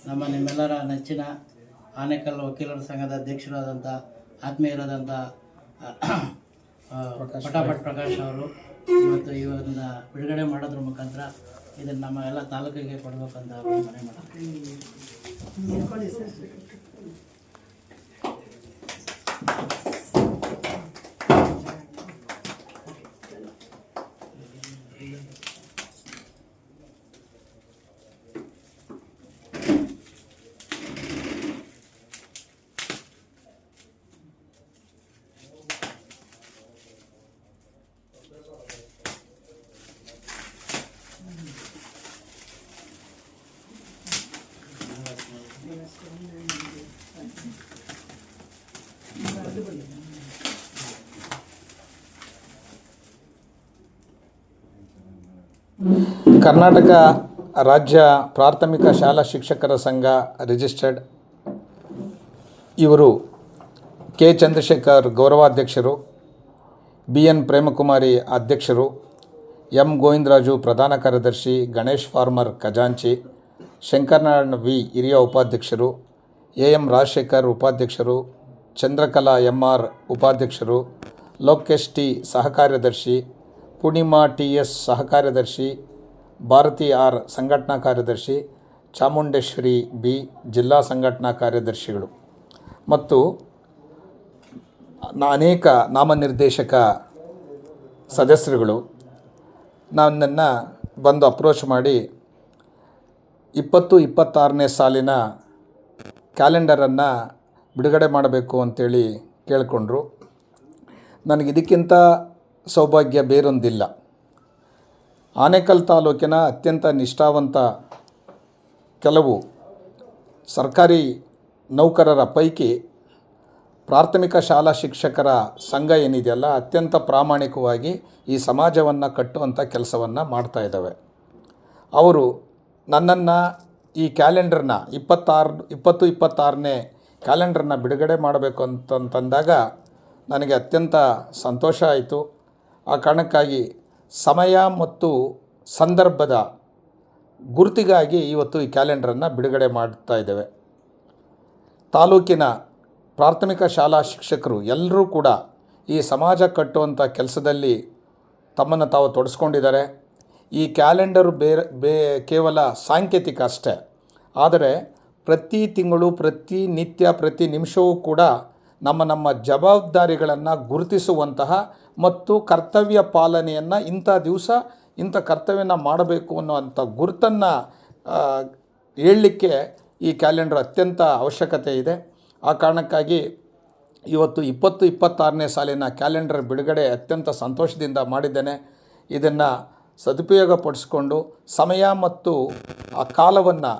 ನಿಮ್ಮೆಲ್ಲರ ನೆಚ್ಚಿನ ಆನೇಕಲ್ ವಕೀಲರ ಸಂಘದ ಅಧ್ಯಕ್ಷರಾದಂಥ ಆತ್ಮೀಯರಾದಂಥ ಪಟಾಪಟ್ ಪ್ರಕಾಶ್ ಅವರು ಇವತ್ತು ಇವನ್ನ ಬಿಡುಗಡೆ ಮಾಡೋದ್ರ ಮುಖಾಂತರ ಇದನ್ನು ನಮ್ಮ ಎಲ್ಲ ತಾಲೂಕಿಗೆ ಕೊಡಬೇಕಂತ ಮನೆ ಮಾಡ್ತೀವಿ. ಕರ್ನಾಟಕ ರಾಜ್ಯ ಪ್ರಾಥಮಿಕ ಶಾಲಾ ಶಿಕ್ಷಕರ ಸಂಘ ರಿಜಿಸ್ಟರ್ಡ್ ಇವರು ಕೆ ಚಂದ್ರಶೇಖರ್ ಗೌರವಾಧ್ಯಕ್ಷರು, ಬಿ ಎನ್ ಪ್ರೇಮಕುಮಾರಿ ಅಧ್ಯಕ್ಷರು, ಎಂ ಗೋವಿಂದರಾಜು ಪ್ರಧಾನ ಕಾರ್ಯದರ್ಶಿ, ಗಣೇಶ್ ಫಾರ್ಮರ್ ಖಜಾಂಚಿ, ಶಂಕರನಾರಾಯಣ ವಿ ಹಿರಿಯ ಉಪಾಧ್ಯಕ್ಷರು, ಎ ಎಂ ರಾಜಶೇಖರ್ ಉಪಾಧ್ಯಕ್ಷರು, ಚಂದ್ರಕಲಾ ಎಂ ಆರ್ ಉಪಾಧ್ಯಕ್ಷರು, ಲೋಕೇಶ್ ಟಿ ಸಹಕಾರ್ಯದರ್ಶಿ, ಪೂರ್ಣಿಮಾ ಟಿ ಎಸ್ ಸಹಕಾರ್ಯದರ್ಶಿ, ಭಾರತಿ ಆರ್ ಸಂಘಟನಾ ಕಾರ್ಯದರ್ಶಿ, ಚಾಮುಂಡೇಶ್ವರಿ ಬಿ ಜಿಲ್ಲಾ ಸಂಘಟನಾ ಕಾರ್ಯದರ್ಶಿಗಳು ಮತ್ತು ಅನೇಕ ನಾಮನಿರ್ದೇಶಕ ಸದಸ್ಯರುಗಳು ನನ್ನನ್ನು ಬಂದು ಅಪ್ರೋಚ್ ಮಾಡಿ 2026ನೇ ಸಾಲಿನ ಕ್ಯಾಲೆಂಡರನ್ನು ಬಿಡುಗಡೆ ಮಾಡಬೇಕು ಅಂತೇಳಿ ಕೇಳಿಕೊಂಡ್ರು. ನನಗಿದಕ್ಕಿಂತ ಸೌಭಾಗ್ಯ ಬೇರೊಂದಿಲ್ಲ. ಆನೇಕಲ್ ತಾಲೂಕಿನ ಅತ್ಯಂತ ನಿಷ್ಠಾವಂತ ಕೆಲವು ಸರ್ಕಾರಿ ನೌಕರರ ಪೈಕಿ ಪ್ರಾಥಮಿಕ ಶಾಲಾ ಶಿಕ್ಷಕರ ಸಂಘ ಏನಿದೆಯಲ್ಲ, ಅತ್ಯಂತ ಪ್ರಾಮಾಣಿಕವಾಗಿ ಈ ಸಮಾಜವನ್ನು ಕಟ್ಟುವಂಥ ಕೆಲಸವನ್ನು ಮಾಡ್ತಾ ಇದ್ದಾವೆ. ಅವರು ನನ್ನನ್ನು ಈ ಕ್ಯಾಲೆಂಡರ್ನ 2026ನೇ ಕ್ಯಾಲೆಂಡರ್ನ ಬಿಡುಗಡೆ ಮಾಡಬೇಕು ಅಂತಂದಾಗ ನನಗೆ ಅತ್ಯಂತ ಸಂತೋಷ ಆಯಿತು. ಆ ಕಾರಣಕ್ಕಾಗಿ ಸಮಯ ಮತ್ತು ಸಂದರ್ಭದ ಗುರುತಿಗಾಗಿ ಇವತ್ತು ಈ ಕ್ಯಾಲೆಂಡರನ್ನು ಬಿಡುಗಡೆ ಮಾಡ್ತಾ ಇದ್ದೇವೆ. ತಾಲೂಕಿನ ಪ್ರಾಥಮಿಕ ಶಾಲಾ ಶಿಕ್ಷಕರು ಎಲ್ಲರೂ ಕೂಡ ಈ ಸಮಾಜ ಕಟ್ಟುವಂಥ ಕೆಲಸದಲ್ಲಿ ತಮ್ಮನ್ನು ತಾವು ತೊಡಸ್ಕೊಂಡಿದ್ದಾರೆ. ಈ ಕ್ಯಾಲೆಂಡರು ಕೇವಲ ಸಾಂಕೇತಿಕ ಅಷ್ಟೇ, ಆದರೆ ಪ್ರತಿ ತಿಂಗಳು, ಪ್ರತಿ ನಿತ್ಯ, ಪ್ರತಿ ನಿಮಿಷವೂ ಕೂಡ ನಮ್ಮ ಜವಾಬ್ದಾರಿಗಳನ್ನು ಗುರುತಿಸುವಂತಹ ಮತ್ತು ಕರ್ತವ್ಯ ಪಾಲನೆಯನ್ನು ಇಂಥ ದಿವಸ ಇಂಥ ಕರ್ತವ್ಯನ ಮಾಡಬೇಕು ಅನ್ನುವಂಥ ಗುರುತನ್ನು ಹೇಳಲಿಕ್ಕೆ ಈ ಕ್ಯಾಲೆಂಡರ್ ಅತ್ಯಂತ ಅವಶ್ಯಕತೆ ಇದೆ. ಆ ಕಾರಣಕ್ಕಾಗಿ ಇವತ್ತು 2026ನೇ ಸಾಲಿನ ಕ್ಯಾಲೆಂಡರ್ ಬಿಡುಗಡೆ ಅತ್ಯಂತ ಸಂತೋಷದಿಂದ ಮಾಡಿದ್ದೇನೆ. ಇದನ್ನು ಸದುಪಯೋಗಪಡಿಸ್ಕೊಂಡು ಸಮಯ ಮತ್ತು ಆ ಕಾಲವನ್ನು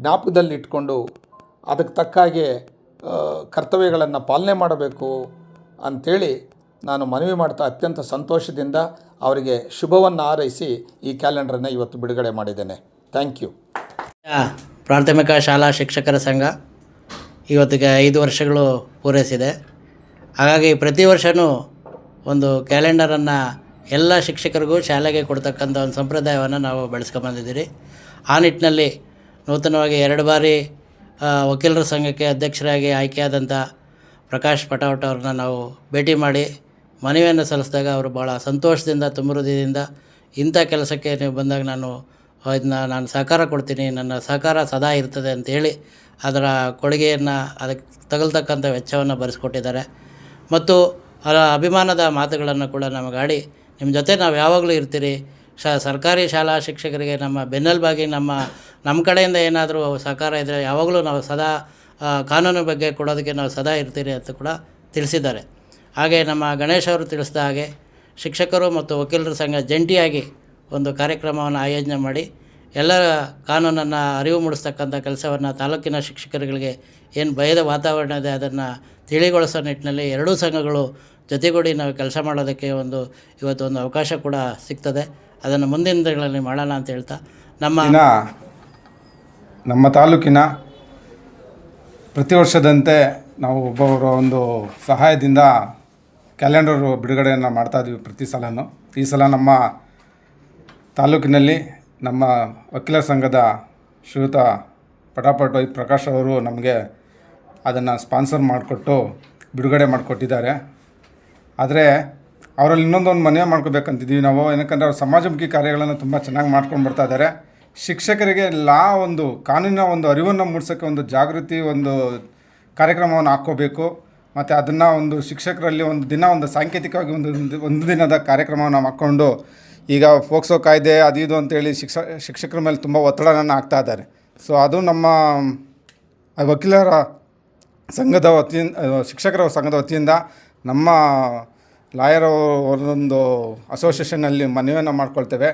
ಜ್ಞಾಪಕದಲ್ಲಿಟ್ಕೊಂಡು ಅದಕ್ಕೆ ತಕ್ಕಾಗೆ ಕರ್ತವ್ಯಗಳನ್ನು ಪಾಲನೆ ಮಾಡಬೇಕು ಅಂಥೇಳಿ ನಾನು ಮನವಿ ಮಾಡ್ತಾ ಅತ್ಯಂತ ಸಂತೋಷದಿಂದ ಅವರಿಗೆ ಶುಭವನ್ನು ಹಾರೈಸಿ ಈ ಕ್ಯಾಲೆಂಡರನ್ನು ಇವತ್ತು ಬಿಡುಗಡೆ ಮಾಡಿದ್ದೇನೆ. Thank you. ಪ್ರಾಥಮಿಕ ಶಾಲಾ ಶಿಕ್ಷಕರ ಸಂಘ ಇವತ್ತಿಗೆ 5 ವರ್ಷಗಳು ಪೂರೈಸಿದೆ. ಹಾಗಾಗಿ ಪ್ರತಿ ವರ್ಷವೂ ಒಂದು ಕ್ಯಾಲೆಂಡರನ್ನು ಎಲ್ಲ ಶಿಕ್ಷಕರಿಗೂ ಶಾಲೆಗೆ ಕೊಡ್ತಕ್ಕಂಥ ಒಂದು ಸಂಪ್ರದಾಯವನ್ನು ನಾವು ಬೆಳೆಸ್ಕೊಂಬಂದಿದ್ದೀರಿ. ಆ ನಿಟ್ಟಿನಲ್ಲಿ ನೂತನವಾಗಿ 2 ಬಾರಿ ವಕೀಲರ ಸಂಘಕ್ಕೆ ಅಧ್ಯಕ್ಷರಾಗಿ ಆಯ್ಕೆಯಾದಂಥ ಪ್ರಕಾಶ್ ಪಟಾವಟ್ ಅವ್ರನ್ನ ನಾವು ಭೇಟಿ ಮಾಡಿ ಮನವಿಯನ್ನು ಸಲ್ಲಿಸಿದಾಗ ಅವರು ಭಾಳ ಸಂತೋಷದಿಂದ, ತುಂಬ ಹೃದಯದಿಂದ ಇಂಥ ಕೆಲಸಕ್ಕೆ ನೀವು ಬಂದಾಗ ನಾನು ಸಹಕಾರ ಕೊಡ್ತೀನಿ, ನನ್ನ ಸಹಕಾರ ಸದಾ ಇರ್ತದೆ ಅಂತೇಳಿ ಅದರ ಕೊಡುಗೆಯನ್ನು ಅದಕ್ಕೆ ತಗಲ್ತಕ್ಕಂಥ ವೆಚ್ಚವನ್ನು ಭರಿಸ್ಕೊಟ್ಟಿದ್ದಾರೆ. ಮತ್ತು ಅವರ ಅಭಿಮಾನದ ಮಾತುಗಳನ್ನು ಕೂಡ ನಮಗಾಡಿ ನಿಮ್ಮ ಜೊತೆ ನಾವು ಯಾವಾಗಲೂ ಇರ್ತೀರಿ, ಸರ್ಕಾರಿ ಶಾಲಾ ಶಿಕ್ಷಕರಿಗೆ ನಮ್ಮ ಬೆನ್ನೆಲುಬಾಗಿ ನಮ್ಮ ಕಡೆಯಿಂದ ಏನಾದರೂ ಸಹಕಾರ ಇದ್ದರೆ ಯಾವಾಗಲೂ ನಾವು ಸದಾ ಕಾನೂನು ಬಗ್ಗೆ ಕೊಡೋದಕ್ಕೆ ನಾವು ಸದಾ ಇರ್ತೀರಿ ಅಂತ ಕೂಡ ತಿಳಿಸಿದ್ದಾರೆ. ಹಾಗೆ ನಮ್ಮ ಗಣೇಶ್ ಅವರು ತಿಳಿಸಿದ ಹಾಗೆ ಶಿಕ್ಷಕರು ಮತ್ತು ವಕೀಲರ ಸಂಘ ಜಂಟಿಯಾಗಿ ಒಂದು ಕಾರ್ಯಕ್ರಮವನ್ನು ಆಯೋಜನೆ ಮಾಡಿ ಎಲ್ಲರ ಕಾನೂನನ್ನು ಅರಿವು ಮೂಡಿಸ್ತಕ್ಕಂಥ ಕೆಲಸವನ್ನು ತಾಲೂಕಿನ ಶಿಕ್ಷಕರುಗಳಿಗೆ ಏನು ಭಯದ ವಾತಾವರಣ ಇದೆ ಅದನ್ನು ತಿಳಿಗೊಳಿಸೋ ನಿಟ್ಟಿನಲ್ಲಿ 2 ಸಂಘಗಳು ಜೊತೆಗೂಡಿ ನಾವು ಕೆಲಸ ಮಾಡೋದಕ್ಕೆ ಇವತ್ತು ಒಂದು ಅವಕಾಶ ಕೂಡ ಸಿಗ್ತದೆ. ಅದನ್ನು ಮುಂದಿನ ದಿನಗಳಲ್ಲಿ ಮಾಡೋಣ ಅಂತ ಹೇಳ್ತಾ ನಮ್ಮ ತಾಲೂಕಿನ ಪ್ರತಿ ವರ್ಷದಂತೆ ನಾವು ಒಬ್ಬೊಬ್ಬರ ಒಂದು ಸಹಾಯದಿಂದ ಕ್ಯಾಲೆಂಡರ್ ಬಿಡುಗಡೆಯನ್ನು ಮಾಡ್ತಾಯಿದ್ವಿ ಪ್ರತಿ ಸಲನೂ. ಈ ಸಲ ನಮ್ಮ ತಾಲೂಕಿನಲ್ಲಿ ನಮ್ಮ ವಕೀಲರ ಸಂಘದ ಶ್ರೀಯುತ ಪಟಾಪಟ್ ವೈ ಪ್ರಕಾಶ್ ಅವರು ನಮಗೆ ಅದನ್ನು ಸ್ಪಾನ್ಸರ್ ಮಾಡಿಕೊಟ್ಟು ಬಿಡುಗಡೆ ಮಾಡಿಕೊಟ್ಟಿದ್ದಾರೆ. ಆದರೆ ಅವರಲ್ಲಿ ಇನ್ನೊಂದು ಮನವಿ ಮಾಡ್ಕೋಬೇಕಂತಿದ್ದೀವಿ ನಾವು. ಏನಕ್ಕಂದರೆ ಅವ್ರು ಸಮಾಜಮುಖಿ ಕಾರ್ಯಗಳನ್ನು ತುಂಬ ಚೆನ್ನಾಗಿ ಮಾಡ್ಕೊಂಡು ಬರ್ತಾ ಇದ್ದಾರೆ. ಶಿಕ್ಷಕರಿಗೆ ಒಂದು ಕಾನೂನಿನ ಒಂದು ಅರಿವನ್ನು ಮೂಡಿಸೋಕ್ಕೆ ಒಂದು ಜಾಗೃತಿ ಒಂದು ಕಾರ್ಯಕ್ರಮವನ್ನು ಹಾಕ್ಕೋಬೇಕು. ಮತ್ತು ಅದನ್ನು ಒಂದು ಶಿಕ್ಷಕರಲ್ಲಿ ಒಂದು ಸಾಂಕೇತಿಕವಾಗಿ ಒಂದು ದಿನದ ಕಾರ್ಯಕ್ರಮವನ್ನು ನಾವು ಹಾಕ್ಕೊಂಡು, ಈಗ ಫೋಕ್ಸೋ ಕಾಯ್ದೆ ಅದು ಇದು ಅಂತೇಳಿ ಶಿಕ್ಷಕರ ಮೇಲೆ ತುಂಬ ಒತ್ತಡವನ್ನು ಹಾಕ್ತಾ ಇದ್ದಾರೆ. ಸೊ ಅದು ನಮ್ಮ ವಕೀಲರ ಸಂಘದ ಶಿಕ್ಷಕರ ಸಂಘದ ವತಿಯಿಂದ ನಮ್ಮ ಲಾಯರ್ ಅವರೊಂದು ಅಸೋಸಿಯೇಷನ್ನಲ್ಲಿ ಮನವಿಯನ್ನು ಮಾಡ್ಕೊಳ್ತೇವೆ.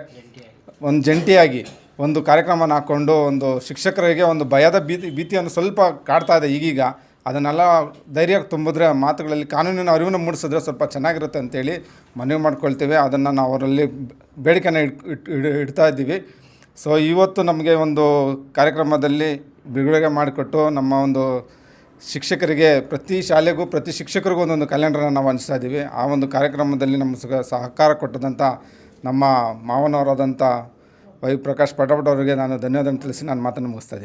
ಒಂದು ಜಂಟಿಯಾಗಿ ಒಂದು ಕಾರ್ಯಕ್ರಮನ ಹಾಕ್ಕೊಂಡು ಒಂದು ಶಿಕ್ಷಕರಿಗೆ ಒಂದು ಭಯದ ಭೀತಿಯನ್ನು ಸ್ವಲ್ಪ ಕಾಡ್ತಾ ಇದೆ ಈಗೀಗ. ಅದನ್ನೆಲ್ಲ ಧೈರ್ಯ ತುಂಬಿದ್ರೆ ಮಾತುಗಳಲ್ಲಿ ಕಾನೂನಿನ ಅರಿವನ್ನು ಮೂಡಿಸಿದ್ರೆ ಸ್ವಲ್ಪ ಚೆನ್ನಾಗಿರುತ್ತೆ ಅಂತೇಳಿ ಮನವಿ ಮಾಡ್ಕೊಳ್ತೇವೆ. ಅದನ್ನು ನಾವು ಅವರಲ್ಲಿ ಬೇಡಿಕೆನ ಇಡ್ತಾ ಇದ್ದೀವಿ. ಸೊ ಇವತ್ತು ನಮಗೆ ಒಂದು ಕಾರ್ಯಕ್ರಮದಲ್ಲಿ ಬಿಡುಗಡೆ ಮಾಡಿಕೊಟ್ಟು ನಮ್ಮ ಒಂದು ಶಿಕ್ಷಕರಿಗೆ ಪ್ರತಿ ಶಾಲೆಗೂ ಪ್ರತಿ ಶಿಕ್ಷಕರಿಗೂ ಒಂದೊಂದು ಕ್ಯಾಲೆಂಡರನ್ನು ನಾವು ಹಂಚ್ತಾ ಇದ್ದೀವಿ. ಆ ಒಂದು ಕಾರ್ಯಕ್ರಮದಲ್ಲಿ ನಮ್ಮ ಸಹಕಾರ ಕೊಟ್ಟದಂಥ ನಮ್ಮ ಮಾವನವರಾದಂಥ ವೈ ಪ್ರಕಾಶ್ ಪಟಾಪಟ್ ಅವರಿಗೆ ನಾನು ಧನ್ಯವಾದ ತಿಳಿಸಿ ನಾನು ಮಾತನ್ನು ಮುಗಿಸ್ತಾ ಇದ್ದೀನಿ.